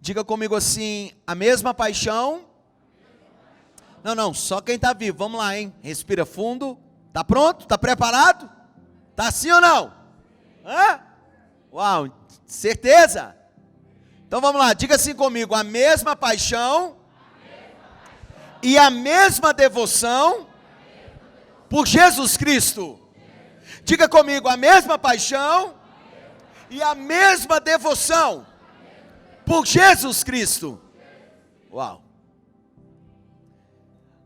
Diga comigo assim, a mesma paixão. Não, só quem está vivo. Vamos lá, hein? Respira fundo. Tá pronto? Tá preparado? Tá sim ou não? Hã? Uau, certeza? Então vamos lá, diga assim comigo, a mesma paixão e a mesma devoção por Jesus Cristo. Diga comigo, a mesma paixão e a mesma devoção por Jesus Cristo. Uau.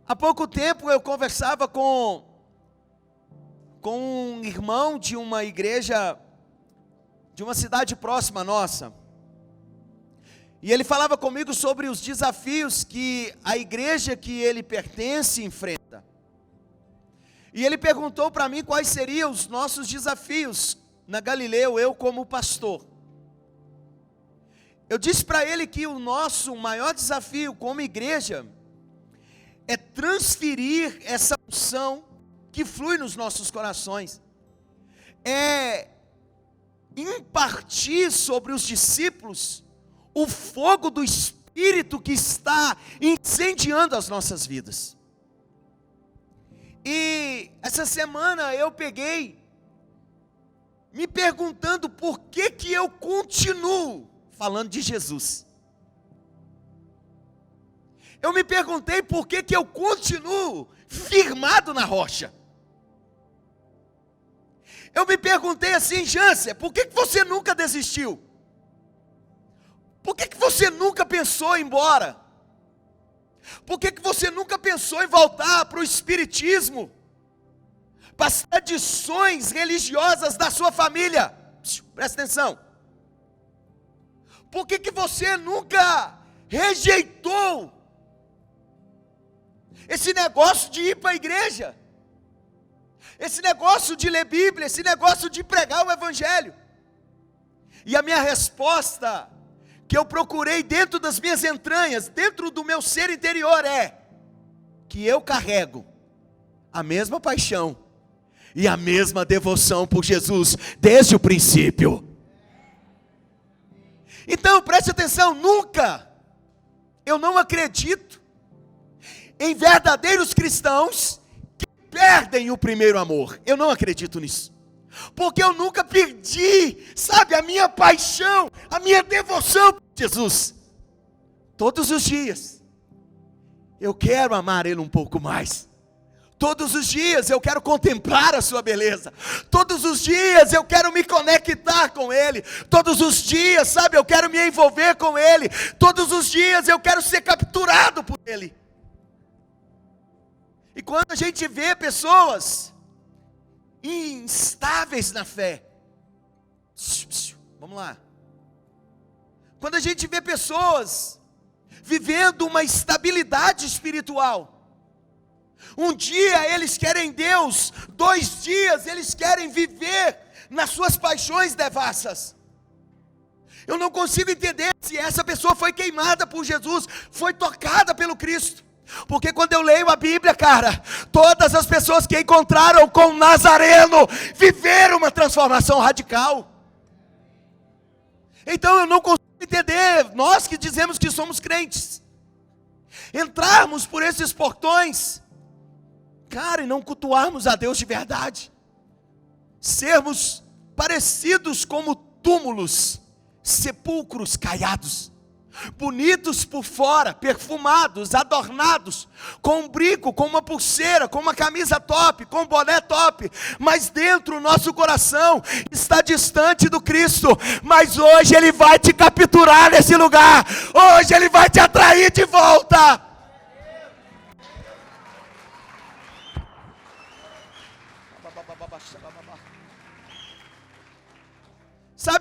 Há pouco tempo eu conversava com um irmão de uma igreja, de uma cidade próxima nossa. E ele falava comigo sobre os desafios que a igreja que ele pertence enfrenta. E ele perguntou para mim quais seriam os nossos desafios na Galileu, eu como pastor. Eu disse para ele que o nosso maior desafio como igreja é transferir essa unção que flui nos nossos corações. É impartir sobre os discípulos o fogo do Espírito que está incendiando as nossas vidas. E essa semana eu peguei me perguntando por que eu continuo falando de Jesus. Eu me perguntei por que eu continuo firmado na rocha. Eu me perguntei assim, Jâncer, por que você nunca desistiu? Por que você nunca pensou em ir embora? Por que você nunca pensou em voltar para o espiritismo? Para as tradições religiosas da sua família? Presta atenção. Por que você nunca rejeitou esse negócio de ir para a igreja? Esse negócio de ler Bíblia, esse negócio de pregar o Evangelho? E a minha resposta, que eu procurei dentro das minhas entranhas, dentro do meu ser interior, é que eu carrego a mesma paixão e a mesma devoção por Jesus desde o princípio. Então preste atenção, eu não acredito em verdadeiros cristãos que perdem o primeiro amor. Eu não acredito nisso. Porque eu nunca perdi, a minha paixão, a minha devoção por Jesus. Todos os dias eu quero amar Ele um pouco mais. Todos os dias eu quero contemplar a sua beleza. Todos os dias eu quero me conectar com Ele. Todos os dias, eu quero me envolver com Ele. Todos os dias eu quero ser capturado por Ele. E quando a gente vê pessoas instáveis na fé, vamos lá. Quando a gente vê pessoas vivendo uma estabilidade espiritual, um dia eles querem Deus, 2 dias eles querem viver nas suas paixões devassas. Eu não consigo entender se essa pessoa foi queimada por Jesus, foi tocada pelo Cristo. Porque quando eu leio a Bíblia, todas as pessoas que encontraram com Nazareno viveram uma transformação radical. Então eu não consigo entender, nós que dizemos que somos crentes, entrarmos por esses portões, e não cultuarmos a Deus de verdade, sermos parecidos como túmulos, sepulcros caiados, bonitos por fora, perfumados, adornados, com um brinco, com uma pulseira, com uma camisa top, com um boné top, mas dentro o nosso coração está distante do Cristo. Mas hoje Ele vai te capturar nesse lugar, hoje Ele vai te atrair de volta.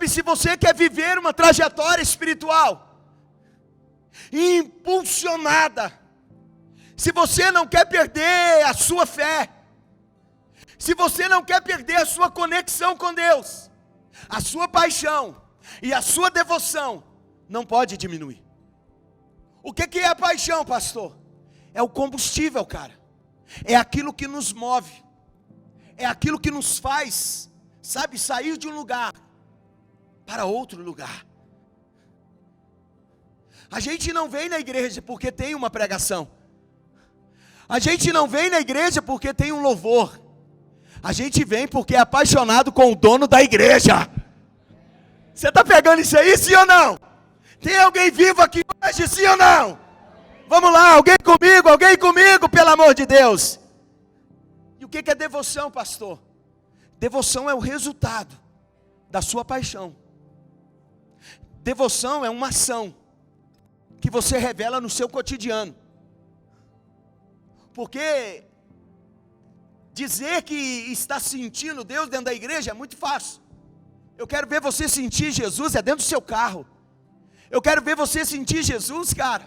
Se você quer viver uma trajetória espiritual impulsionada, se você não quer perder a sua fé, se você não quer perder a sua conexão com Deus, a sua paixão e a sua devoção não pode diminuir. O que é a paixão, pastor? É o combustível, é aquilo que nos move, é aquilo que nos faz, sair de um lugar para outro lugar. A gente não vem na igreja porque tem uma pregação. A gente não vem na igreja porque tem um louvor. A gente vem porque é apaixonado com o dono da igreja. Você está pegando isso aí, sim ou não? Tem alguém vivo aqui hoje, sim ou não? Vamos lá, alguém comigo, pelo amor de Deus. E o que é devoção, pastor? Devoção é o resultado da sua paixão. Devoção é uma ação que você revela no seu cotidiano. Porque dizer que está sentindo Deus dentro da igreja é muito fácil. Eu quero ver você sentir Jesus dentro do seu carro. Eu quero ver você sentir Jesus, cara.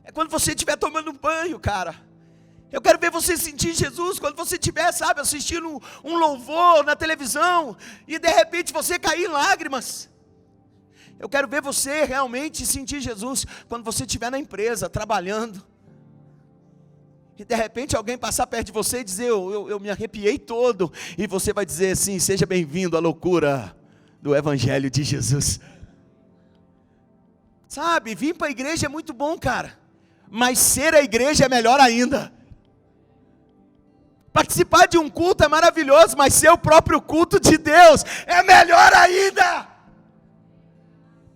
É quando você estiver tomando um banho, cara. Eu quero ver você sentir Jesus quando você estiver, sabe, assistindo um louvor na televisão e de repente você cair em lágrimas. Eu quero ver você realmente sentir Jesus quando você estiver na empresa, trabalhando. E de repente alguém passar perto de você e dizer, eu me arrepiei todo. E você vai dizer assim, seja bem-vindo à loucura do Evangelho de Jesus. Sabe, vir para a igreja é muito bom, cara. Mas ser a igreja é melhor ainda. Participar de um culto é maravilhoso, mas ser o próprio culto de Deus é melhor ainda.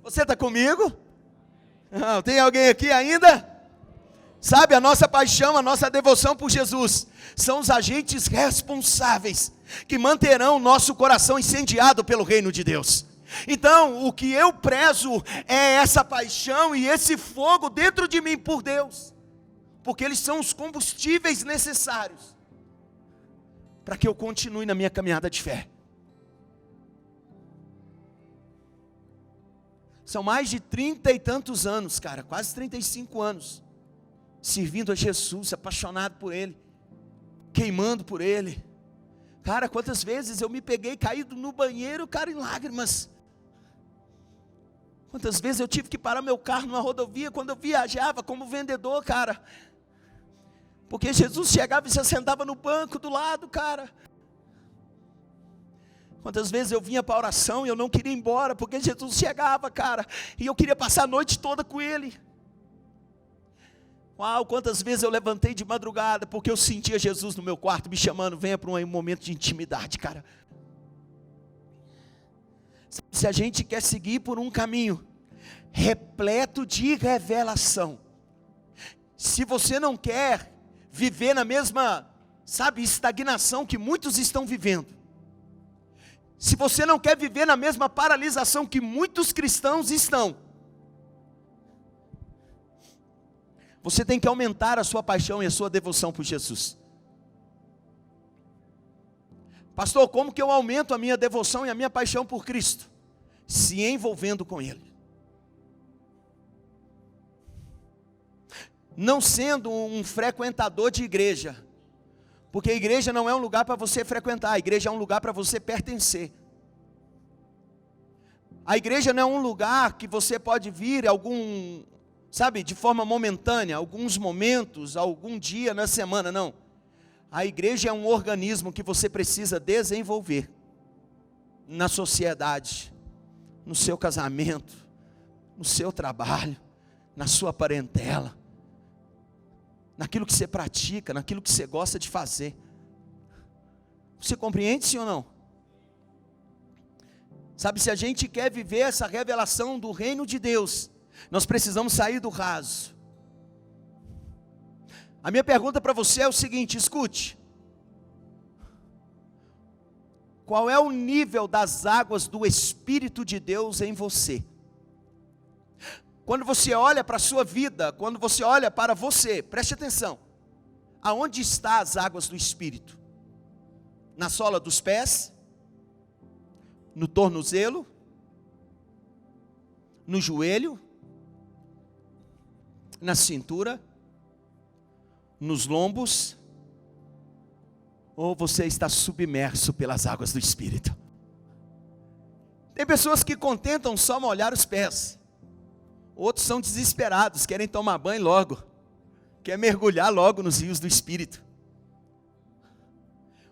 Você está comigo? Não, tem alguém aqui ainda? Sabe, a nossa paixão, a nossa devoção por Jesus são os agentes responsáveis que manterão o nosso coração incendiado pelo reino de Deus. Então, o que eu prezo é essa paixão e esse fogo dentro de mim por Deus, porque eles são os combustíveis necessários para que eu continue na minha caminhada de fé. São mais de 30 e tantos anos, cara, quase 35 anos, servindo a Jesus, apaixonado por Ele, queimando por Ele. Cara, quantas vezes eu me peguei caído no banheiro, cara, em lágrimas. Quantas vezes eu tive que parar meu carro numa rodovia, quando eu viajava como vendedor, cara. Porque Jesus chegava e se sentava no banco do lado, cara. Quantas vezes eu vinha para a oração e eu não queria ir embora, porque Jesus chegava, cara, e eu queria passar a noite toda com Ele. Uau, quantas vezes eu levantei de madrugada, porque eu sentia Jesus no meu quarto, me chamando, venha para um momento de intimidade, cara. Se a gente quer seguir por um caminho repleto de revelação, se você não quer viver na mesma, sabe, estagnação que muitos estão vivendo, se você não quer viver na mesma paralisação que muitos cristãos estão, você tem que aumentar a sua paixão e a sua devoção por Jesus. Pastor, como que eu aumento a minha devoção e a minha paixão por Cristo? Se envolvendo com Ele. Não sendo um frequentador de igreja, porque a igreja não é um lugar para você frequentar, a igreja é um lugar para você pertencer. A igreja não é um lugar que você pode vir sabe, de forma momentânea, alguns momentos, algum dia na semana, não. A igreja é um organismo que você precisa desenvolver na sociedade, no seu casamento, no seu trabalho, na sua parentela, naquilo que você pratica, naquilo que você gosta de fazer. Você compreende, sim ou não? Sabe, se a gente quer viver essa revelação do reino de Deus, nós precisamos sair do raso. A minha pergunta para você é o seguinte, escute. Qual é o nível das águas do Espírito de Deus em você? Quando você olha para a sua vida, quando você olha para você, preste atenção. Aonde estão as águas do Espírito? Na sola dos pés? No tornozelo? No joelho? Na cintura? Nos lombos? Ou você está submerso pelas águas do Espírito? Tem pessoas que contentam só molhar os pés. Outros são desesperados, querem tomar banho logo, quer mergulhar logo nos rios do Espírito.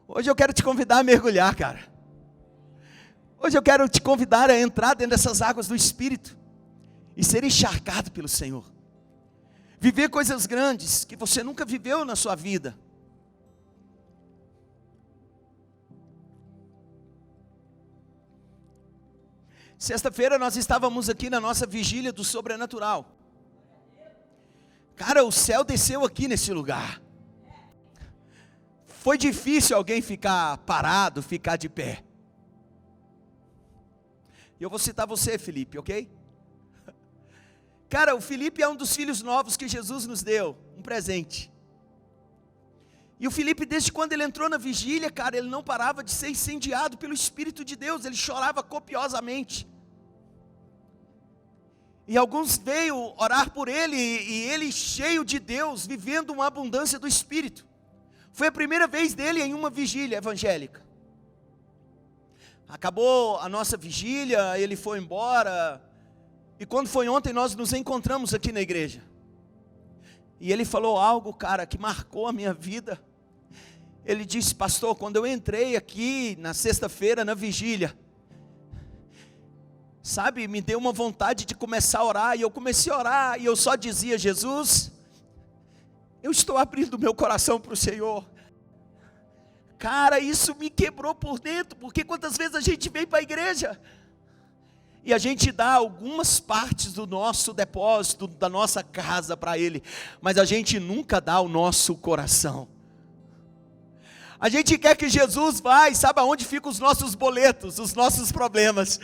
Hoje eu quero te convidar a mergulhar, cara. Hoje eu quero te convidar a entrar dentro dessas águas do Espírito e ser encharcado pelo Senhor. Viver coisas grandes que você nunca viveu na sua vida. Sexta-feira nós estávamos aqui na nossa vigília do sobrenatural. Cara, o céu desceu aqui nesse lugar. Foi difícil alguém ficar parado, ficar de pé. E eu vou citar você, Felipe, ok? Cara, o Felipe é um dos filhos novos que Jesus nos deu, um presente. E o Felipe, desde quando ele entrou na vigília, cara, ele não parava de ser incendiado pelo Espírito de Deus, ele chorava copiosamente. E alguns veio orar por ele, e ele cheio de Deus, vivendo uma abundância do Espírito. Foi a primeira vez dele em uma vigília evangélica. Acabou a nossa vigília, ele foi embora, e quando foi ontem nós nos encontramos aqui na igreja. E ele falou algo, cara, que marcou a minha vida. Ele disse: pastor, quando eu entrei aqui na sexta-feira na vigília, sabe, me deu uma vontade de começar a orar, e eu comecei a orar, e eu só dizia: Jesus, eu estou abrindo meu coração para o Senhor. Cara, isso me quebrou por dentro, porque quantas vezes a gente vem para a igreja, e a gente dá algumas partes do nosso depósito, da nossa casa para Ele, mas a gente nunca dá o nosso coração. A gente quer que Jesus vai, sabe aonde ficam os nossos boletos, os nossos problemas.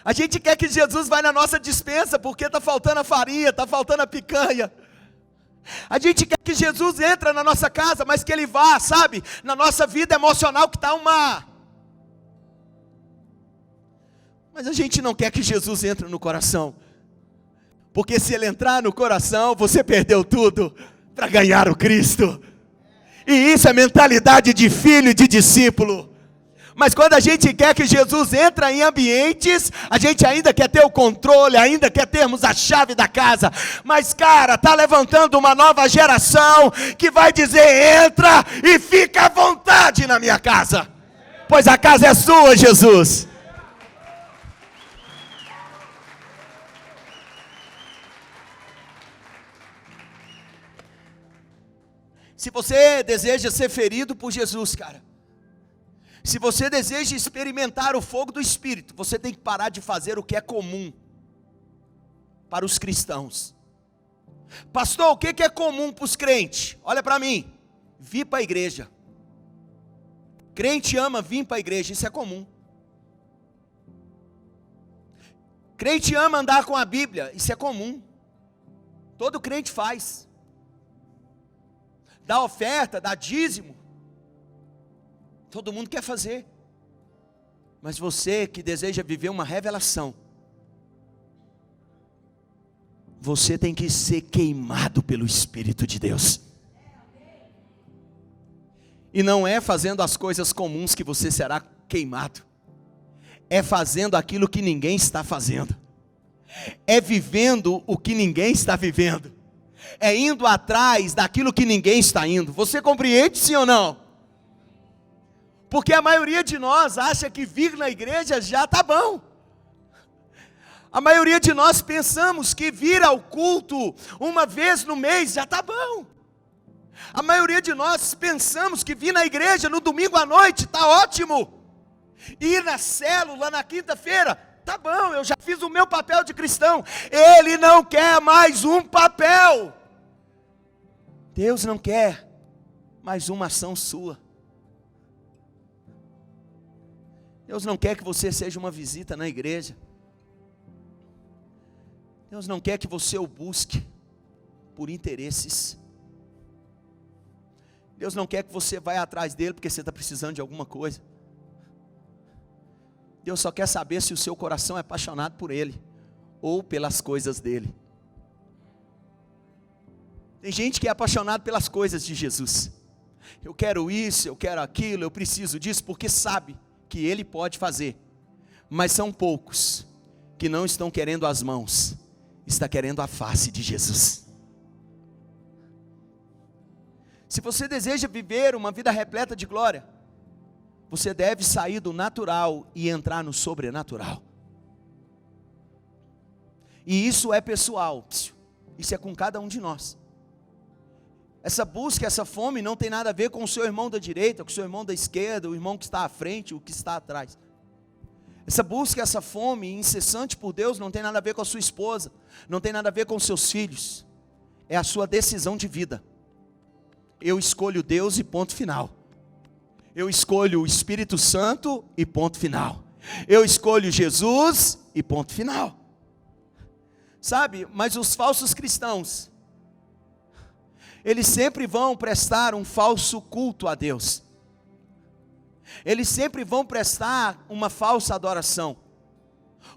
A gente quer que Jesus vai na nossa despensa, porque está faltando a farinha, está faltando a picanha. A gente quer que Jesus entre na nossa casa, mas que Ele vá, sabe, na nossa vida emocional que está uma... Mas a gente não quer que Jesus entre no coração, porque se Ele entrar no coração, você perdeu tudo para ganhar o Cristo. E isso é mentalidade de filho e de discípulo. Mas quando a gente quer que Jesus entre em ambientes, a gente ainda quer ter o controle, ainda quer termos a chave da casa. Mas cara, está levantando uma nova geração que vai dizer: entra e fica à vontade na minha casa, pois a casa é sua, Jesus. Se você deseja ser ferido por Jesus, cara, se você deseja experimentar o fogo do Espírito, você tem que parar de fazer o que é comum para os cristãos. Pastor, o que é comum para os crentes? Olha para mim, vir para a igreja. Crente ama vir para a igreja, isso é comum. Crente ama andar com a Bíblia, isso é comum. Todo crente faz. Dá oferta, dá dízimo. Todo mundo quer fazer. Mas você que deseja viver uma revelação, você tem que ser queimado pelo Espírito de Deus. E não é fazendo as coisas comuns que você será queimado. É fazendo aquilo que ninguém está fazendo. É vivendo o que ninguém está vivendo. É indo atrás daquilo que ninguém está indo. Você compreende, sim ou não? Porque a maioria de nós acha que vir na igreja já está bom. A maioria de nós pensamos que vir ao culto uma vez no mês já está bom. A maioria de nós pensamos que vir na igreja no domingo à noite está ótimo. Ir na célula na quinta-feira, tá bom, eu já fiz o meu papel de cristão. Ele não quer mais um papel. Deus não quer mais uma ação sua. Deus não quer que você seja uma visita na igreja. Deus não quer que você o busque por interesses. Deus não quer que você vá atrás dele porque você está precisando de alguma coisa. Deus só quer saber se o seu coração é apaixonado por Ele ou pelas coisas dele. Tem gente que é apaixonado pelas coisas de Jesus. Eu quero isso, eu quero aquilo, eu preciso disso, porque sabe que Ele pode fazer. Mas são poucos que não estão querendo as mãos, está querendo a face de Jesus. Se você deseja viver uma vida repleta de glória, você deve sair do natural e entrar no sobrenatural. E isso é pessoal, isso é com cada um de nós. Essa busca, essa fome não tem nada a ver com o seu irmão da direita, com o seu irmão da esquerda, o irmão que está à frente, o que está atrás. Essa busca, essa fome incessante por Deus não tem nada a ver com a sua esposa, não tem nada a ver com os seus filhos. É a sua decisão de vida. Eu escolho Deus e ponto final. Eu escolho o Espírito Santo e ponto final. Eu escolho Jesus e ponto final. Sabe, mas os falsos cristãos, eles sempre vão prestar um falso culto a Deus. Eles sempre vão prestar uma falsa adoração.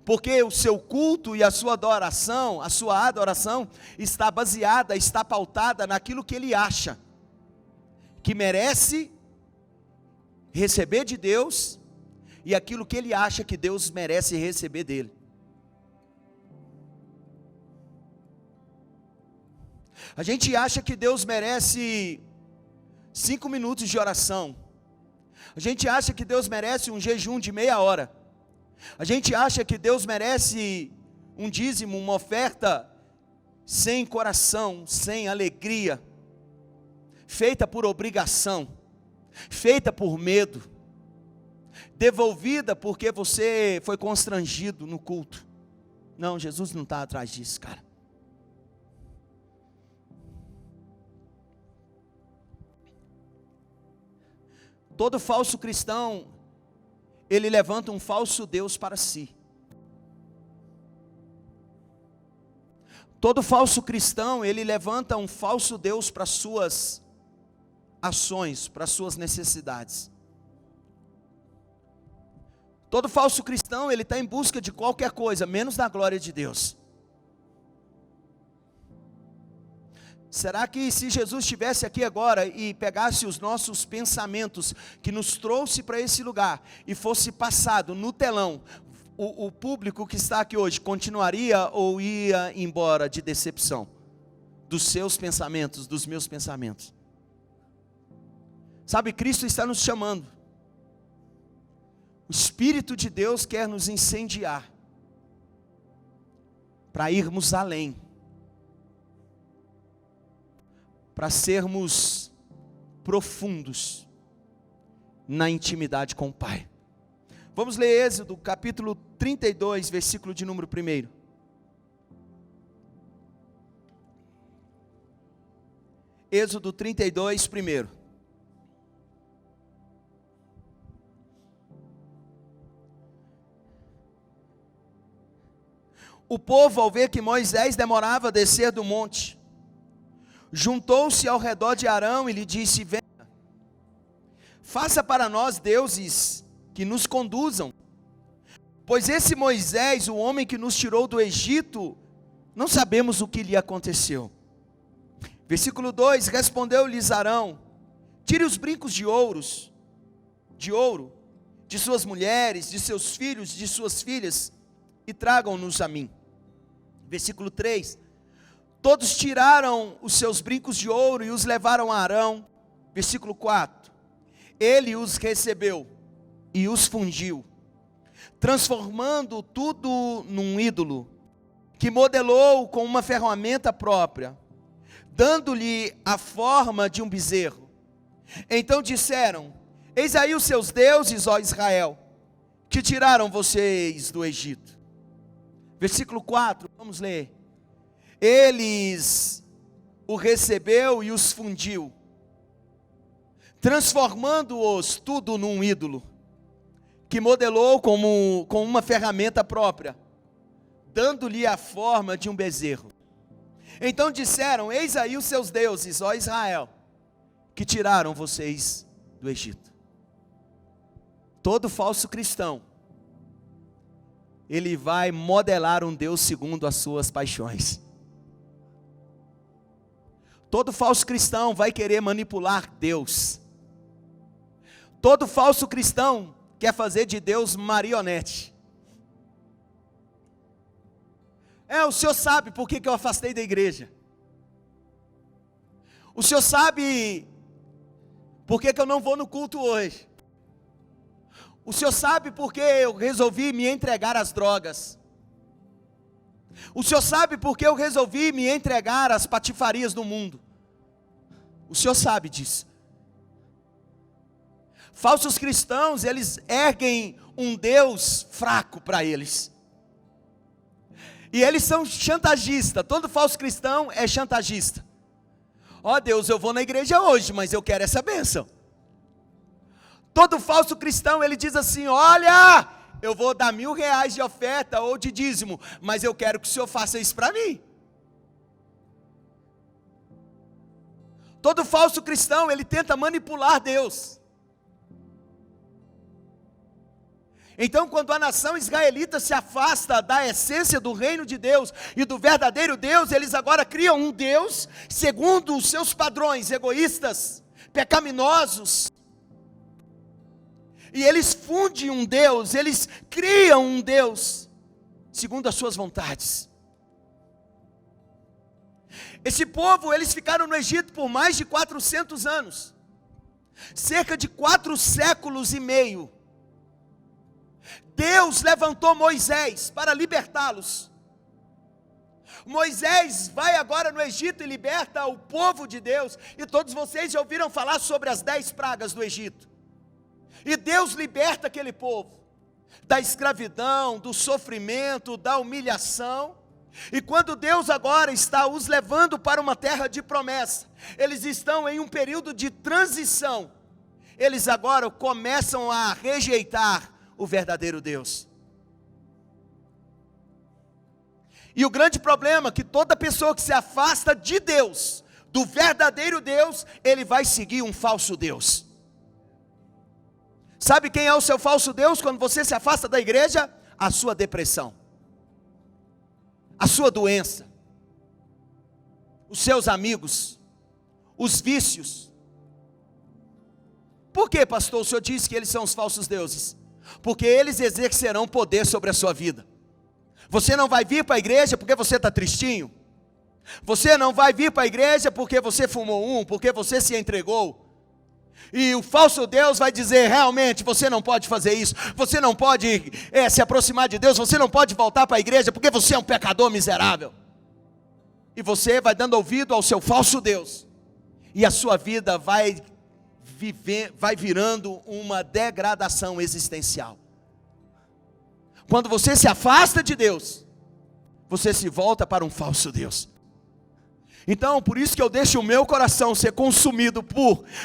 Porque o seu culto e a sua adoração está baseada, está pautada naquilo que ele acha que merece receber de Deus e aquilo que ele acha que Deus merece receber dele. A gente acha que Deus merece 5 minutos de oração. A gente acha que Deus merece um jejum de meia hora. A gente acha que Deus merece um dízimo, uma oferta sem coração, sem alegria, feita por obrigação, feita por medo, devolvida porque você foi constrangido no culto. Não, Jesus não está atrás disso, cara. Todo falso cristão, ele levanta um falso Deus para si. Todo falso cristão, ele levanta um falso Deus para suas ações, para suas necessidades. Todo falso cristão, ele está em busca de qualquer coisa, menos da glória de Deus. Será que se Jesus estivesse aqui agora e pegasse os nossos pensamentos, que nos trouxe para esse lugar, e fosse passado no telão, o público que está aqui hoje continuaria ou ia embora de decepção? Dos seus pensamentos, dos meus pensamentos. Sabe, Cristo está nos chamando. O Espírito de Deus quer nos incendiar, para irmos além, para sermos profundos na intimidade com o Pai. Vamos ler Êxodo capítulo 32, versículo de número 1. Êxodo 32, 1. O povo, ao ver que Moisés demorava a descer do monte, juntou-se ao redor de Arão e lhe disse: venha, faça para nós deuses que nos conduzam, pois esse Moisés, o homem que nos tirou do Egito, não sabemos o que lhe aconteceu. Versículo 2, respondeu-lhes Arão: tire os brincos de ouro de suas mulheres, de seus filhos, de suas filhas, e tragam-nos a mim. Versículo 3, todos tiraram os seus brincos de ouro e os levaram a Arão. Versículo 4, ele os recebeu e os fundiu, transformando tudo num ídolo, que modelou com uma ferramenta própria, dando-lhe a forma de um bezerro. Então disseram: eis aí os seus deuses, ó Israel, que tiraram vocês do Egito. Versículo 4, vamos ler. Eles o recebeu e os fundiu, transformando-os tudo num ídolo, que modelou com uma ferramenta própria, dando-lhe a forma de um bezerro. Então disseram: eis aí os seus deuses, ó Israel, que tiraram vocês do Egito. Todo falso cristão, ele vai modelar um Deus segundo as suas paixões. Todo falso cristão vai querer manipular Deus. Todo falso cristão quer fazer de Deus marionete. O senhor sabe por que eu afastei da igreja? O senhor sabe por que eu não vou no culto hoje? O senhor sabe por que eu resolvi me entregar às drogas? O Senhor sabe porque eu resolvi me entregar às patifarias do mundo. O Senhor sabe disso. Falsos cristãos, eles erguem um Deus fraco para eles. E eles são chantagistas. Todo falso cristão é chantagista. Ó Deus, eu vou na igreja hoje, mas eu quero essa bênção. Todo falso cristão, ele diz assim: olha, eu vou dar R$1.000 de oferta ou de dízimo, mas eu quero que o Senhor faça isso para mim. Todo falso cristão, ele tenta manipular Deus. Então, quando a nação israelita se afasta da essência do reino de Deus e do verdadeiro Deus, eles agora criam um Deus segundo os seus padrões egoístas, pecaminosos. E eles fundem um Deus, eles criam um Deus segundo as suas vontades. Esse povo, eles ficaram no Egito por mais de 400 anos. Cerca de 4 séculos e meio. Deus levantou Moisés para libertá-los. Moisés vai agora no Egito e liberta o povo de Deus. E todos vocês já ouviram falar sobre as 10 pragas do Egito. E Deus liberta aquele povo da escravidão, do sofrimento, da humilhação. E quando Deus agora está os levando para uma terra de promessa, eles estão em um período de transição. Eles agora começam a rejeitar o verdadeiro Deus. E o grande problema é que toda pessoa que se afasta de Deus, do verdadeiro Deus, ele vai seguir um falso Deus. Sabe quem é o seu falso Deus quando você se afasta da igreja? A sua depressão, a sua doença, os seus amigos, os vícios. Por que, pastor, o senhor disse que eles são os falsos deuses? Porque eles exercerão poder sobre a sua vida. Você não vai vir para a igreja porque você está tristinho. Você não vai vir para a igreja porque você fumou porque você se entregou. E o falso Deus vai dizer: realmente você não pode fazer isso. Você não pode se aproximar de Deus. Você não pode voltar para a igreja porque você é um pecador miserável. E você vai dando ouvido ao seu falso Deus. E a sua vida vai virando uma degradação existencial. Quando você se afasta de Deus, você se volta para um falso Deus. Então, por isso que eu deixo o meu coração ser consumido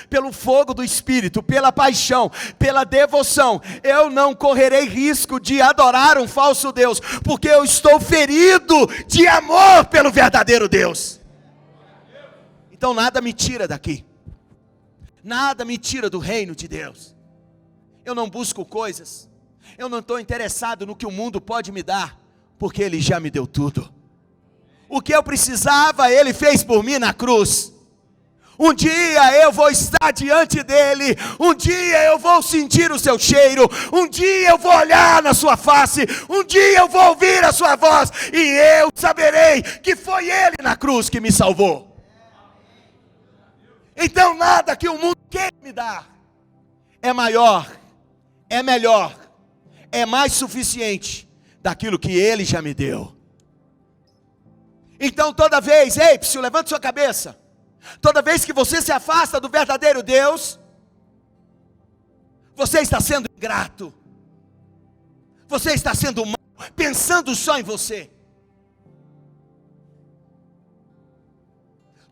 pelo fogo do Espírito, pela paixão, pela devoção. Eu não correrei risco de adorar um falso Deus, porque eu estou ferido de amor pelo verdadeiro Deus. Então nada me tira daqui. Nada me tira do reino de Deus. Eu não busco coisas. Eu não estou interessado no que o mundo pode me dar, porque Ele já me deu tudo. O que eu precisava, Ele fez por mim na cruz. Um dia eu vou estar diante dEle. Um dia eu vou sentir o seu cheiro. Um dia eu vou olhar na sua face. Um dia eu vou ouvir a sua voz. E eu saberei que foi Ele na cruz que me salvou. Então nada que o mundo quer me dar é maior, é melhor, é mais suficiente daquilo que Ele já me deu. Então toda vez, Psiu, levante sua cabeça. Toda vez que você se afasta do verdadeiro Deus, você está sendo ingrato. Você está sendo mau, pensando só em você.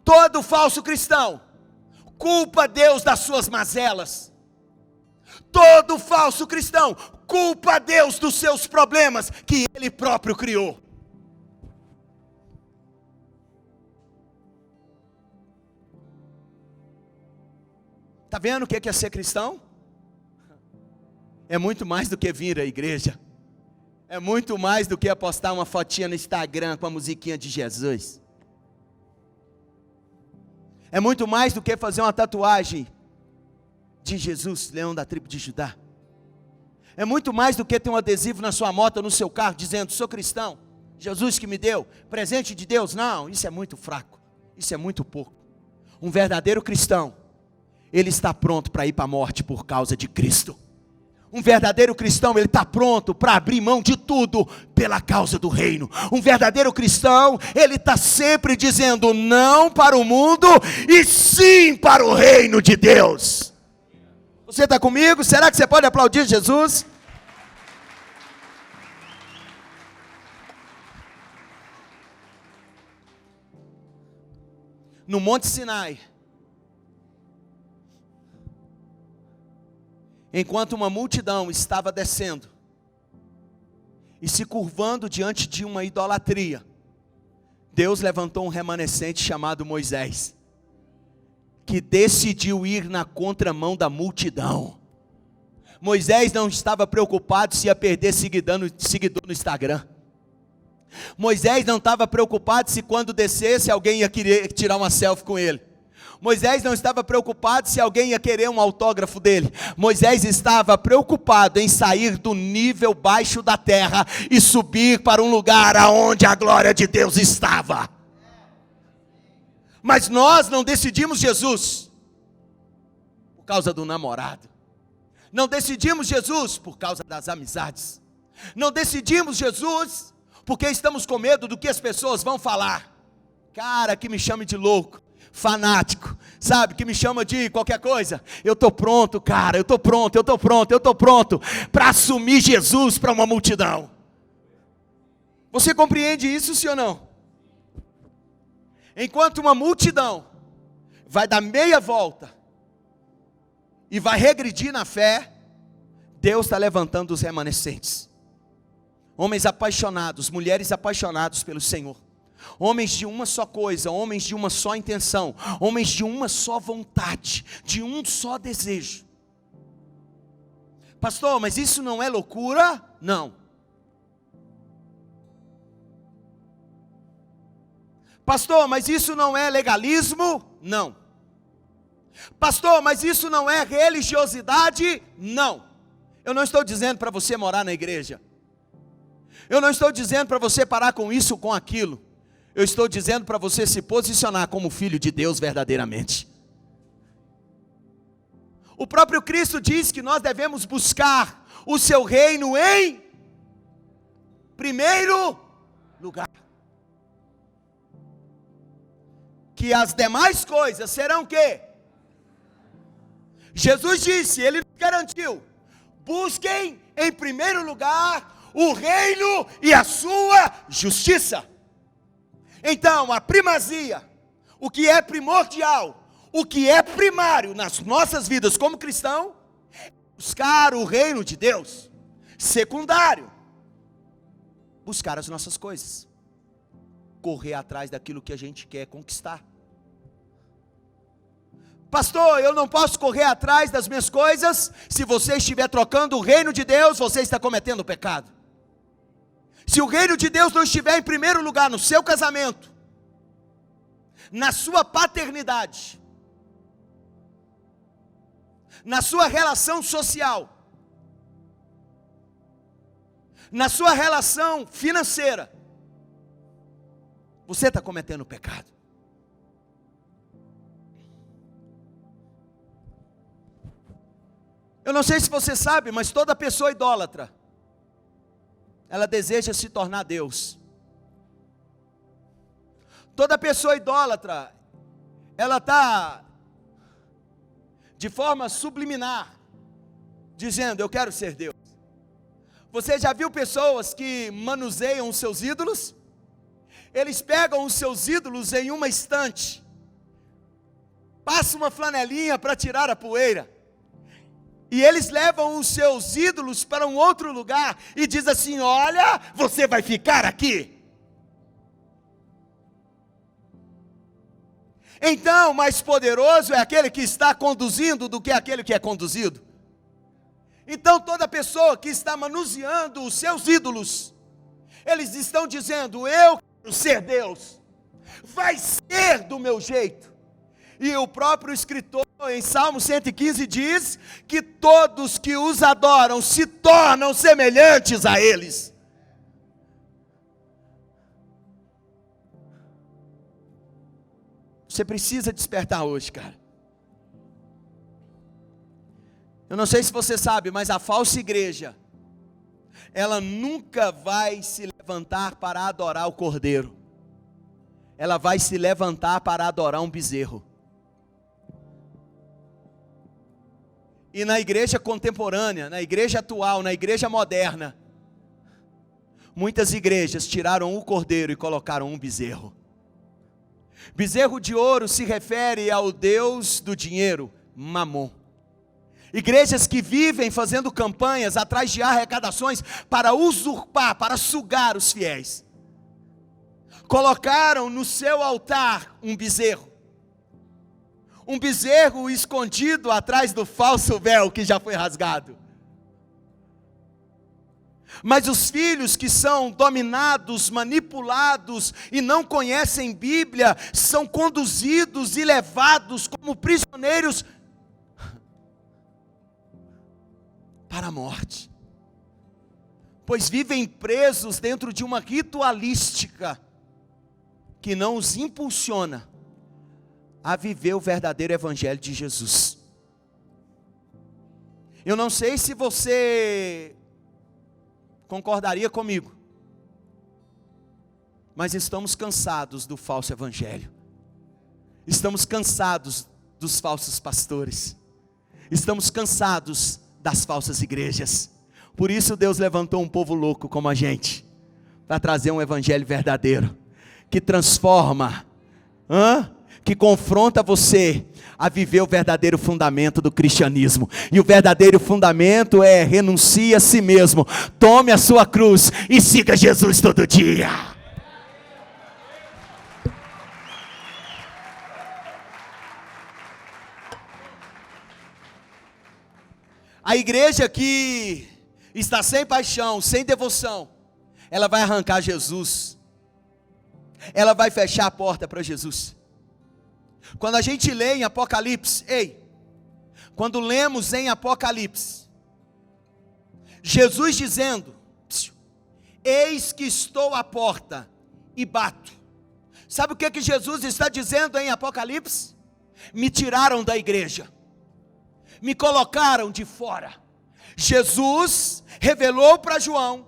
Todo falso cristão culpa Deus das suas mazelas. Todo falso cristão culpa Deus dos seus problemas que Ele próprio criou. Está vendo o que é ser cristão? É muito mais do que vir à igreja. É muito mais do que postar uma fotinha no Instagram com a musiquinha de Jesus. É muito mais do que fazer uma tatuagem de Jesus, leão da tribo de Judá. É muito mais do que ter um adesivo na sua moto, no seu carro, dizendo: sou cristão, Jesus que me deu, presente de Deus. Não, isso é muito fraco, isso é muito pouco. Um verdadeiro cristão, ele está pronto para ir para a morte por causa de Cristo. Um verdadeiro cristão, ele está pronto para abrir mão de tudo pela causa do reino. Um verdadeiro cristão, ele está sempre dizendo não para o mundo e sim para o reino de Deus. Você está comigo? Será que você pode aplaudir Jesus? No Monte Sinai, enquanto uma multidão estava descendo e se curvando diante de uma idolatria, Deus levantou um remanescente chamado Moisés, que decidiu ir na contramão da multidão. Moisés não estava preocupado se ia perder seguidor no Instagram. Moisés não estava preocupado se quando descesse alguém ia querer tirar uma selfie com ele. Moisés não estava preocupado se alguém ia querer um autógrafo dele. Moisés estava preocupado em sair do nível baixo da terra e subir para um lugar aonde a glória de Deus estava. Mas nós não decidimos Jesus por causa do namorado. Não decidimos Jesus por causa das amizades. Não decidimos Jesus porque estamos com medo do que as pessoas vão falar. Cara, que me chame de louco, fanático, sabe, que me chama de qualquer coisa. Eu estou pronto, cara, eu estou pronto para assumir Jesus para uma multidão. Você compreende isso, sim ou não? Enquanto uma multidão vai dar meia volta e vai regredir na fé, Deus está levantando os remanescentes. Homens apaixonados, mulheres apaixonados pelo Senhor. Homens de uma só coisa, homens de uma só intenção, homens de uma só vontade, de um só desejo. Pastor, mas isso não é loucura? Não. Pastor, mas isso não é legalismo? Não. Pastor, mas isso não é religiosidade? Não. Eu não estou dizendo para você morar na igreja. Eu não estou dizendo para você parar com isso ou com aquilo. Eu estou dizendo para você se posicionar como filho de Deus verdadeiramente. O próprio Cristo diz que nós devemos buscar o seu reino em primeiro lugar. Que as demais coisas serão o quê? Jesus disse, ele nos garantiu, busquem em primeiro lugar o reino e a sua justiça. Então, a primazia, o que é primordial, o que é primário nas nossas vidas como cristão, é buscar o reino de Deus. Secundário, buscar as nossas coisas, correr atrás daquilo que a gente quer conquistar. Pastor, eu não posso correr atrás das minhas coisas. Se você estiver trocando o reino de Deus, você está cometendo pecado. Se o reino de Deus não estiver em primeiro lugar no seu casamento, na sua paternidade, na sua relação social, na sua relação financeira, você está cometendo pecado. Eu não sei se você sabe, mas toda pessoa idólatra, ela deseja se tornar Deus. Toda pessoa idólatra, ela está de forma subliminar, dizendo, eu quero ser Deus. Você já viu pessoas que manuseiam os seus ídolos? Eles pegam os seus ídolos em uma estante, passam uma flanelinha para tirar a poeira, e eles levam os seus ídolos para um outro lugar, e diz assim, olha, você vai ficar aqui. Então, mais poderoso é aquele que está conduzindo do que aquele que é conduzido. Então, toda pessoa que está manuseando os seus ídolos, eles estão dizendo, eu quero ser Deus, vai ser do meu jeito. E o próprio escritor, em Salmo 115, diz que todos que os adoram se tornam semelhantes a eles. Você precisa despertar hoje, cara. Eu não sei se você sabe, mas a falsa igreja, ela nunca vai se levantar para adorar o Cordeiro. Ela vai se levantar para adorar um bezerro. E na igreja contemporânea, na igreja atual, na igreja moderna, muitas igrejas tiraram o Cordeiro e colocaram um bezerro. Bezerro de ouro se refere ao Deus do dinheiro, Mamon. Igrejas que vivem fazendo campanhas atrás de arrecadações para usurpar, para sugar os fiéis. Colocaram no seu altar um bezerro. Um bezerro escondido atrás do falso véu que já foi rasgado. Mas os filhos que são dominados, manipulados e não conhecem Bíblia, são conduzidos e levados como prisioneiros para a morte, pois vivem presos dentro de uma ritualística que não os impulsiona a viver o verdadeiro evangelho de Jesus. Eu não sei se você concordaria comigo, mas estamos cansados do falso evangelho, estamos cansados dos falsos pastores, estamos cansados das falsas igrejas. Por isso Deus levantou um povo louco como a gente, para trazer um evangelho verdadeiro, que transforma, que confronta você a viver o verdadeiro fundamento do cristianismo. E o verdadeiro fundamento é: renuncie a si mesmo, tome a sua cruz e siga Jesus todo dia. A igreja que está sem paixão, sem devoção, ela vai arrancar Jesus, ela vai fechar a porta para Jesus. Quando a gente lê em Apocalipse, quando lemos em Apocalipse, Jesus dizendo: eis que estou à porta e bato. Sabe o que Jesus está dizendo em Apocalipse? Me tiraram da igreja, me colocaram de fora. Jesus revelou para João,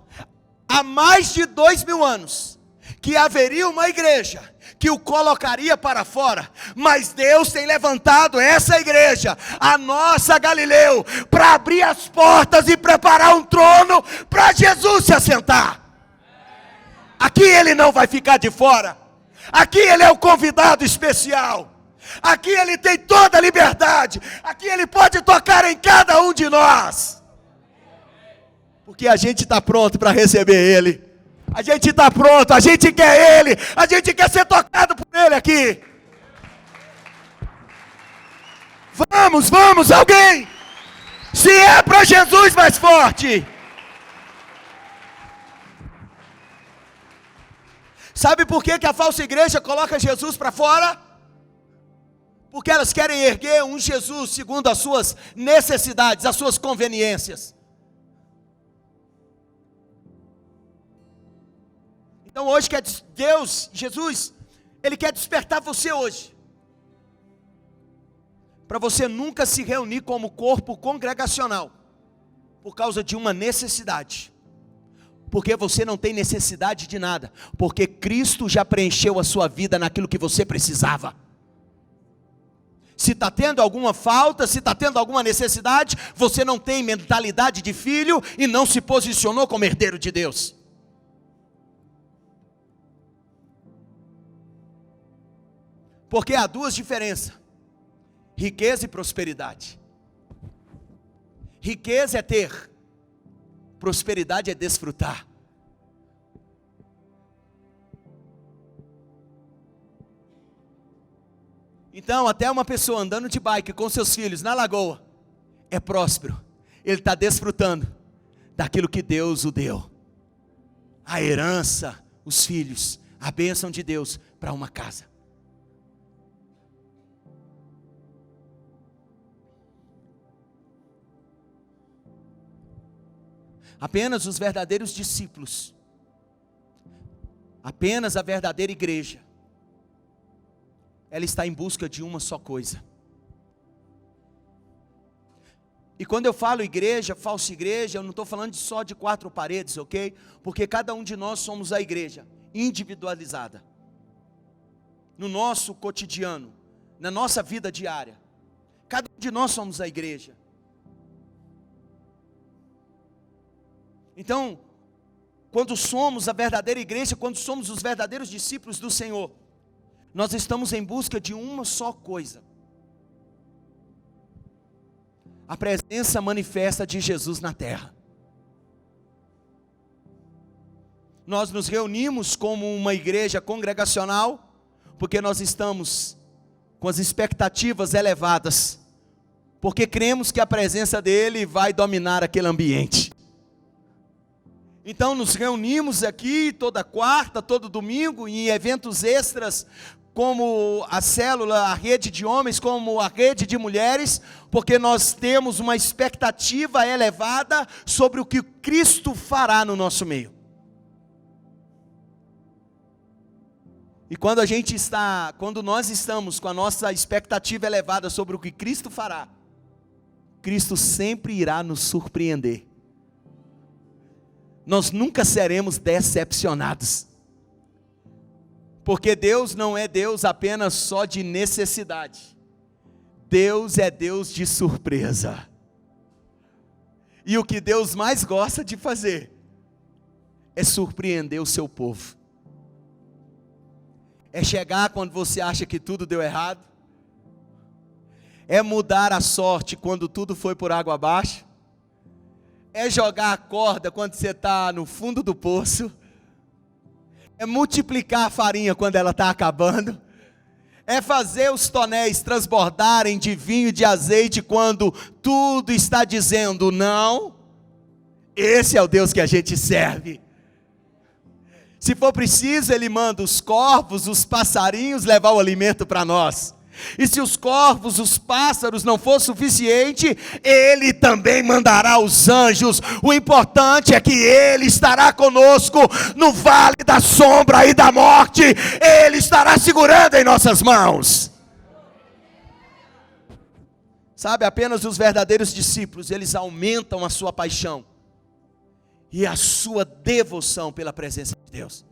há mais de 2000 anos, que haveria uma igreja que o colocaria para fora, mas Deus tem levantado essa igreja, a nossa Galileu, para abrir as portas e preparar um trono para Jesus se assentar. Aqui ele não vai ficar de fora, aqui ele é o convidado especial. Aqui ele tem toda a liberdade, aqui ele pode tocar em cada um de nós, porque a gente está pronto para receber ele, a gente está pronto, a gente quer ele, a gente quer ser tocado por ele aqui. Vamos, alguém, se é para Jesus, mais forte. Sabe por que a falsa igreja coloca Jesus para fora? Porque elas querem erguer um Jesus segundo as suas necessidades, as suas conveniências. Então hoje Jesus, Ele quer despertar você hoje, para você nunca se reunir como corpo congregacional, por causa de uma necessidade, porque você não tem necessidade de nada, porque Cristo já preencheu a sua vida naquilo que você precisava. Se está tendo alguma falta, se está tendo alguma necessidade, você não tem mentalidade de filho e não se posicionou como herdeiro de Deus. Porque há duas diferenças: riqueza e prosperidade. Riqueza é ter, prosperidade é desfrutar. Então, até uma pessoa andando de bike com seus filhos na lagoa é próspero. Ele está desfrutando daquilo que Deus o deu. A herança, os filhos, a bênção de Deus para uma casa. Apenas os verdadeiros discípulos, apenas a verdadeira igreja, ela está em busca de uma só coisa: E quando eu falo igreja, falsa igreja, eu não estou falando só de 4 paredes, ok? Porque cada um de nós somos a igreja, individualizada. No nosso cotidiano, na nossa vida diária. Cada um de nós somos a igreja. Então, quando somos a verdadeira igreja, quando somos os verdadeiros discípulos do Senhor, nós estamos em busca de uma só coisa: a presença manifesta de Jesus na terra. Nós nos reunimos como uma igreja congregacional, porque nós estamos com as expectativas elevadas, porque cremos que a presença dele vai dominar aquele ambiente. Então nos reunimos aqui toda quarta, todo domingo, em eventos extras, como a célula, a rede de homens, como a rede de mulheres, porque nós temos uma expectativa elevada sobre o que Cristo fará no nosso meio. E quando nós estamos com a nossa expectativa elevada sobre o que Cristo fará, Cristo sempre irá nos surpreender. Nós nunca seremos decepcionados. Porque Deus não é Deus apenas só de necessidade. Deus é Deus de surpresa. E o que Deus mais gosta de fazer é surpreender o seu povo. É chegar quando você acha que tudo deu errado. É mudar a sorte quando tudo foi por água abaixo. É jogar a corda quando você está no fundo do poço. É multiplicar a farinha quando ela está acabando. É fazer os tonéis transbordarem de vinho e de azeite quando tudo está dizendo não. Esse é o Deus que a gente serve. Se for preciso, Ele manda os corvos, os passarinhos levar o alimento para nós. E se os corvos, os pássaros não for suficiente, Ele também mandará os anjos. O importante é que Ele estará conosco no vale da sombra e da morte. Ele estará segurando em nossas mãos. Sabe, apenas os verdadeiros discípulos, eles aumentam a sua paixão e a sua devoção pela presença de Deus.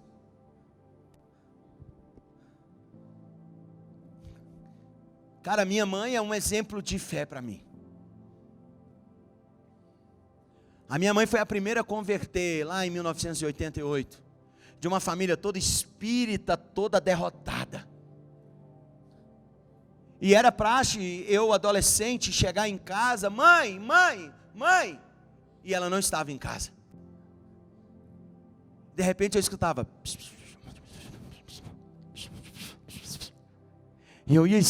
Cara, minha mãe é um exemplo de fé para mim. A minha mãe foi a primeira a converter lá em 1988, de uma família toda espírita, toda derrotada. E era praxe eu, adolescente, chegar em casa: mãe, e ela não estava em casa. De repente eu escutava, e eu ia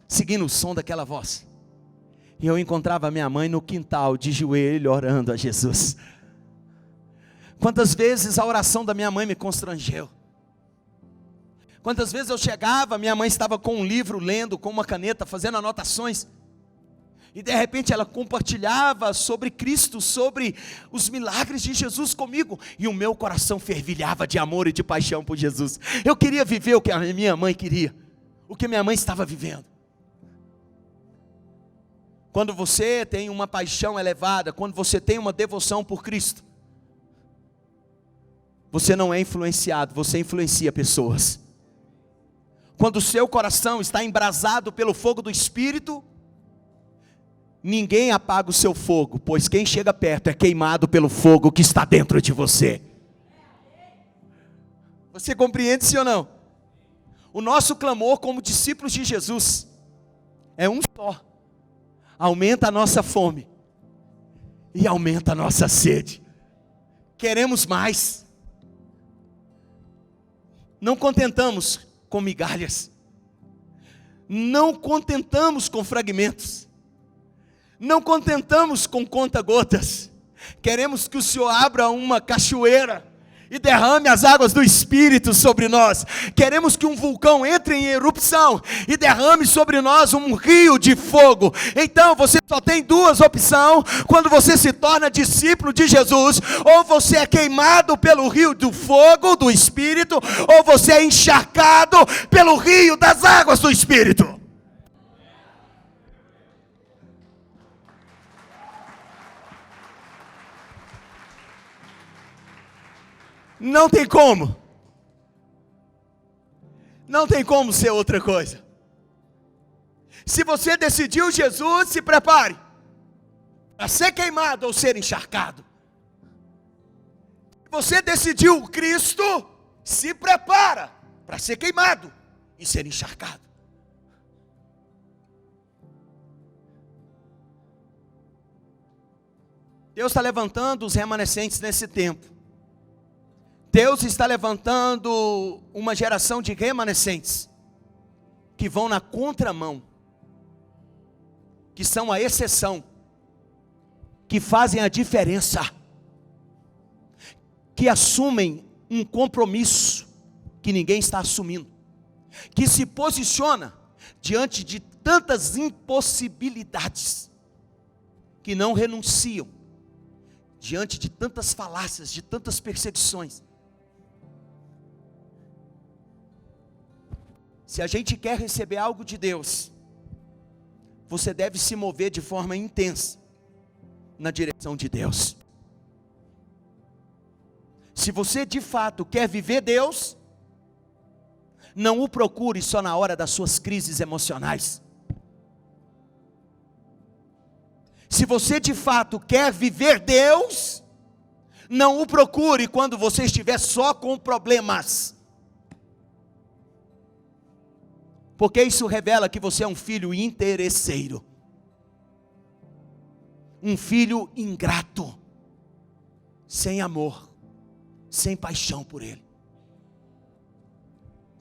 seguindo o som daquela voz, e eu encontrava a minha mãe no quintal, de joelho, orando a Jesus. Quantas vezes a oração da minha mãe me constrangeu. Quantas vezes eu chegava, minha mãe estava com um livro lendo, com uma caneta, fazendo anotações, e de repente ela compartilhava sobre Cristo, sobre os milagres de Jesus comigo, e o meu coração fervilhava de amor e de paixão por Jesus. Eu queria viver o que a minha mãe queria, o que minha mãe estava vivendo. Quando você tem uma paixão elevada, quando você tem uma devoção por Cristo, você não é influenciado, você influencia pessoas. Quando o seu coração está embrasado pelo fogo do Espírito, ninguém apaga o seu fogo, pois quem chega perto é queimado pelo fogo que está dentro de você. Você compreende, sim ou não? O nosso clamor como discípulos de Jesus é um só: aumenta a nossa fome e aumenta a nossa sede. Queremos mais. Não contentamos com migalhas, não contentamos com fragmentos, não contentamos com conta-gotas. Queremos que o Senhor abra uma cachoeira e derrame as águas do Espírito sobre nós. Queremos que um vulcão entre em erupção e derrame sobre nós um rio de fogo. Então você só tem duas opções quando você se torna discípulo de Jesus: ou você é queimado pelo rio do fogo do Espírito, ou você é encharcado pelo rio das águas do Espírito. Não tem como. Não tem como ser outra coisa. Se você decidiu Jesus, se prepare para ser queimado ou ser encharcado. Se você decidiu Cristo, se prepara para ser queimado e ser encharcado. Deus está levantando os remanescentes nesse tempo. Deus está levantando uma geração de remanescentes que vão na contramão, que são a exceção, que fazem a diferença, que assumem um compromisso que ninguém está assumindo, que se posiciona diante de tantas impossibilidades, que não renunciam, diante de tantas falácias, de tantas perseguições. Se a gente quer receber algo de Deus, você deve se mover de forma intensa na direção de Deus. Se você de fato quer viver Deus, não o procure só na hora das suas crises emocionais. Se você de fato quer viver Deus, não o procure quando você estiver só com problemas. Porque isso revela que você é um filho interesseiro. Um filho ingrato. Sem amor. Sem paixão por Ele.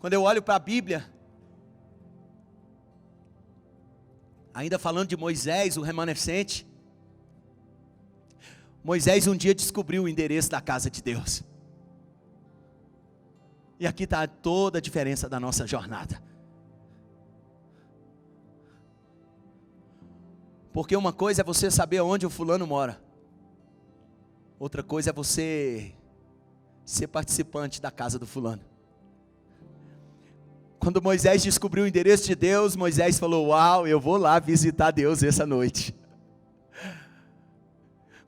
Quando eu olho para a Bíblia, ainda falando de Moisés, o remanescente, Moisés um dia descobriu o endereço da casa de Deus. E aqui está toda a diferença da nossa jornada. Porque uma coisa é você saber onde o fulano mora. Outra coisa é você ser participante da casa do fulano. Quando Moisés descobriu o endereço de Deus, Moisés falou: uau, eu vou lá visitar Deus essa noite.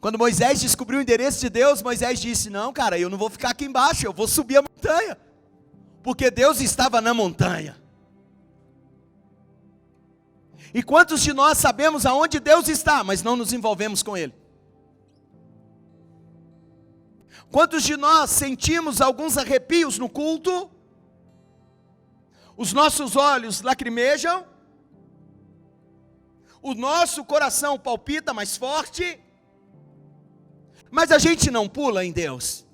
Quando Moisés descobriu o endereço de Deus, Moisés disse: não, cara, eu não vou ficar aqui embaixo, eu vou subir a montanha. Porque Deus estava na montanha. E quantos de nós sabemos aonde Deus está, mas não nos envolvemos com Ele? Quantos de nós sentimos alguns arrepios no culto? Os nossos olhos lacrimejam, o nosso coração palpita mais forte, mas a gente não pula em Deus.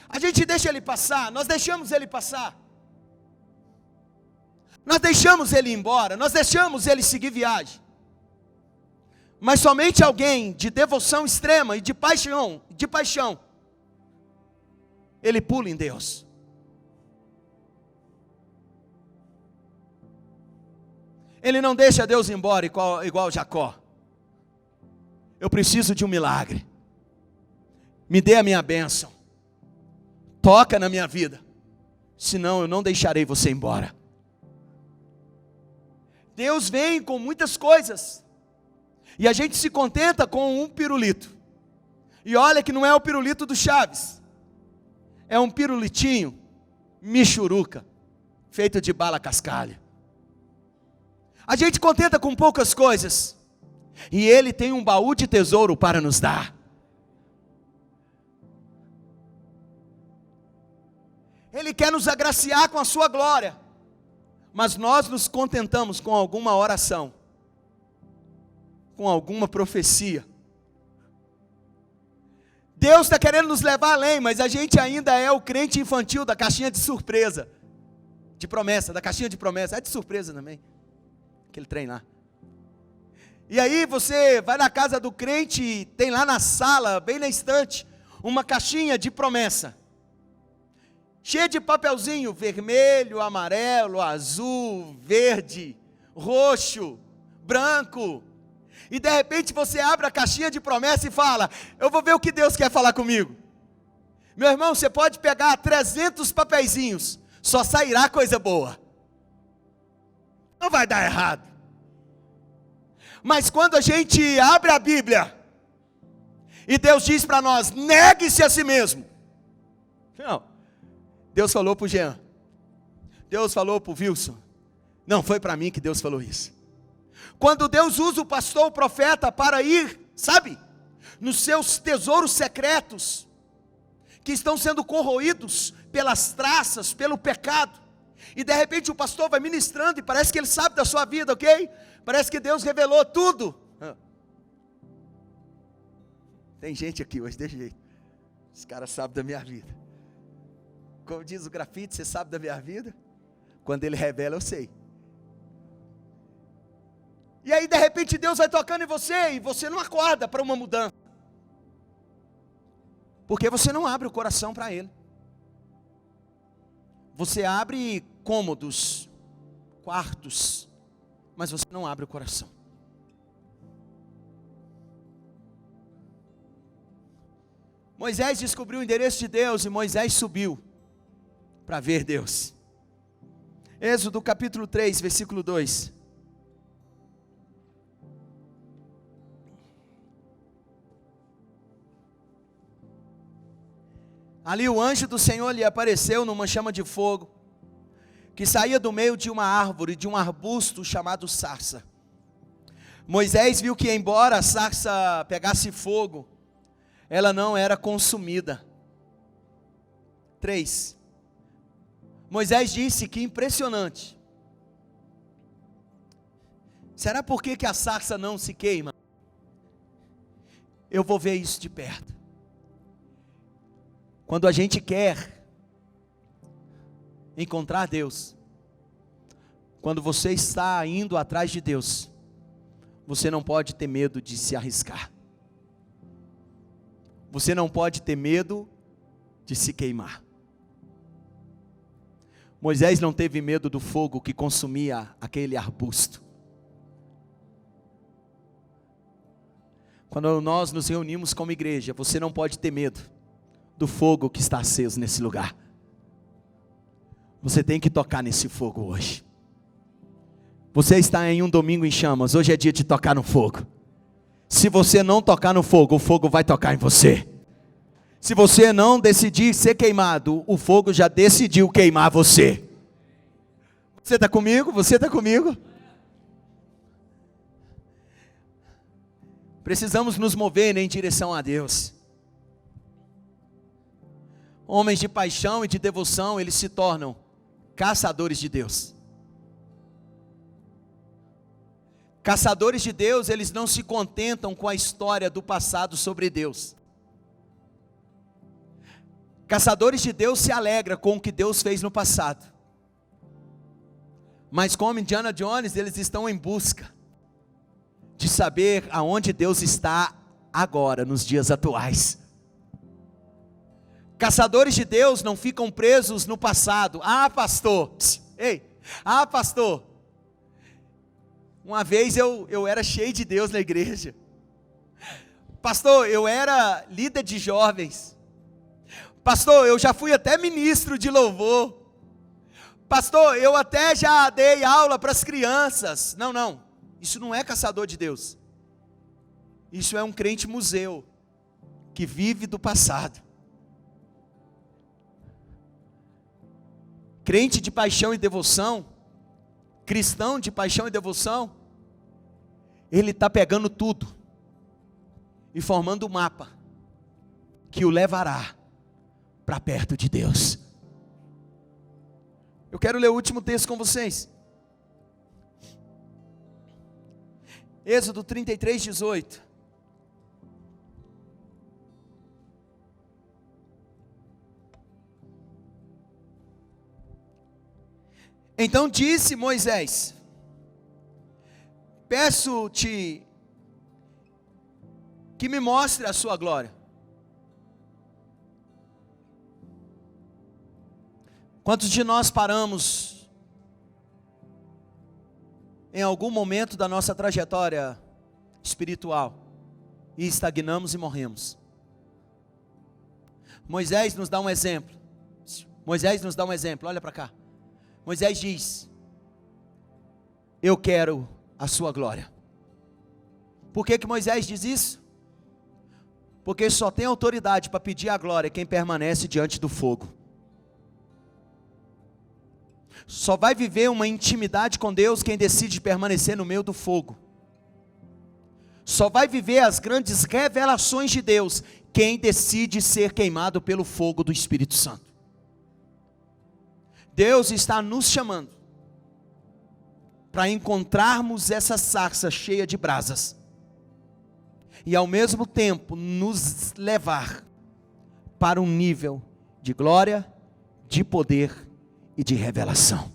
A gente deixa Ele passar, nós deixamos Ele passar. Nós deixamos Ele ir embora, nós deixamos Ele seguir viagem. Mas somente alguém de devoção extrema e de paixão, ele pula em Deus. Ele não deixa Deus ir embora igual Jacó. Eu preciso de um milagre. Me dê a minha bênção. Toca na minha vida. Senão eu não deixarei você embora. Deus vem com muitas coisas. E a gente se contenta com um pirulito. E olha que não é o pirulito do Chaves. É um pirulitinho, michuruca, feito de bala cascalha. A gente contenta com poucas coisas. E Ele tem um baú de tesouro para nos dar. Ele quer nos agraciar com a sua glória. Mas nós nos contentamos com alguma oração, com alguma profecia. Deus está querendo nos levar além, mas a gente ainda é o crente infantil da caixinha de surpresa, de promessa, da caixinha de promessa, é de surpresa também, aquele trem lá. E aí você vai na casa do crente, tem lá na sala, bem na estante, uma caixinha de promessa, cheia de papelzinho, vermelho, amarelo, azul, verde, roxo, branco. E de repente você abre a caixinha de promessa e fala: eu vou ver o que Deus quer falar comigo. Meu irmão, você pode pegar 300 papeizinhos, só sairá coisa boa. Não vai dar errado. Mas quando a gente abre a Bíblia, e Deus diz para nós: negue-se a si mesmo, Não. Deus falou para o Jean. Deus falou para o Wilson. Não, foi para mim que Deus falou isso. Quando Deus usa o pastor, o profeta, para ir, sabe, nos seus tesouros secretos, que estão sendo corroídos pelas traças, pelo pecado, e de repente o pastor vai ministrando, e parece que ele sabe da sua vida, ok? Parece que Deus revelou tudo. Tem gente aqui hoje, desse jeito. Os caras sabem da minha vida. Como diz o grafite, você sabe da minha vida? Quando ele revela, eu sei. E aí de repente Deus vai tocando em você, e você não acorda para uma mudança. Porque você não abre o coração para Ele. Você abre cômodos, quartos, mas você não abre o coração. Moisés descobriu o endereço de Deus e Moisés subiu para ver Deus. Êxodo capítulo 3, versículo 2. Ali o anjo do Senhor lhe apareceu numa chama de fogo, que saía do meio de uma árvore, de um arbusto chamado sarça. Moisés viu que embora a sarça pegasse fogo, ela não era consumida. 3. Moisés disse: que impressionante. Será por que a sarça não se queima? Eu vou ver isso de perto. Quando a gente quer encontrar Deus, quando você está indo atrás de Deus, você não pode ter medo de se arriscar. Você não pode ter medo de se queimar. Moisés não teve medo do fogo que consumia aquele arbusto. Quando nós nos reunimos como igreja, você não pode ter medo do fogo que está aceso nesse lugar. Você tem que tocar nesse fogo hoje. Você está em um domingo em chamas, hoje é dia de tocar no fogo. Se você não tocar no fogo, o fogo vai tocar em você. Se você não decidir ser queimado, o fogo já decidiu queimar você. Você está comigo? Você está comigo? Precisamos nos mover em direção a Deus. Homens de paixão e de devoção, eles se tornam caçadores de Deus. Caçadores de Deus, eles não se contentam com a história do passado sobre Deus. Caçadores de Deus se alegram com o que Deus fez no passado. Mas como Indiana Jones, eles estão em busca de saber aonde Deus está agora, nos dias atuais. Caçadores de Deus não ficam presos no passado. Ah, pastor, pastor, uma vez eu era cheio de Deus na igreja. Pastor, eu era líder de jovens. Pastor, eu já fui até ministro de louvor. Pastor, eu até já dei aula para as crianças. Não, isso não é caçador de Deus. Isso é um crente museu, que vive do passado. Crente de paixão e devoção, cristão de paixão e devoção, ele está pegando tudo e formando um mapa que o levará para perto de Deus. Eu quero ler o último texto com vocês. Êxodo 33, 18. Então disse Moisés: peço-te que me mostre a sua glória. Quantos de nós paramos em algum momento da nossa trajetória espiritual e estagnamos e morremos? Moisés nos dá um exemplo. Olha para cá. Moisés diz: eu quero a sua glória. Por que Moisés diz isso? Porque só tem autoridade para pedir a glória quem permanece diante do fogo. Só vai viver uma intimidade com Deus quem decide permanecer no meio do fogo. Só vai viver as grandes revelações de Deus quem decide ser queimado pelo fogo do Espírito Santo. Deus está nos chamando para encontrarmos essa sarça cheia de brasas e ao mesmo tempo nos levar para um nível de glória, de poder e de revelação.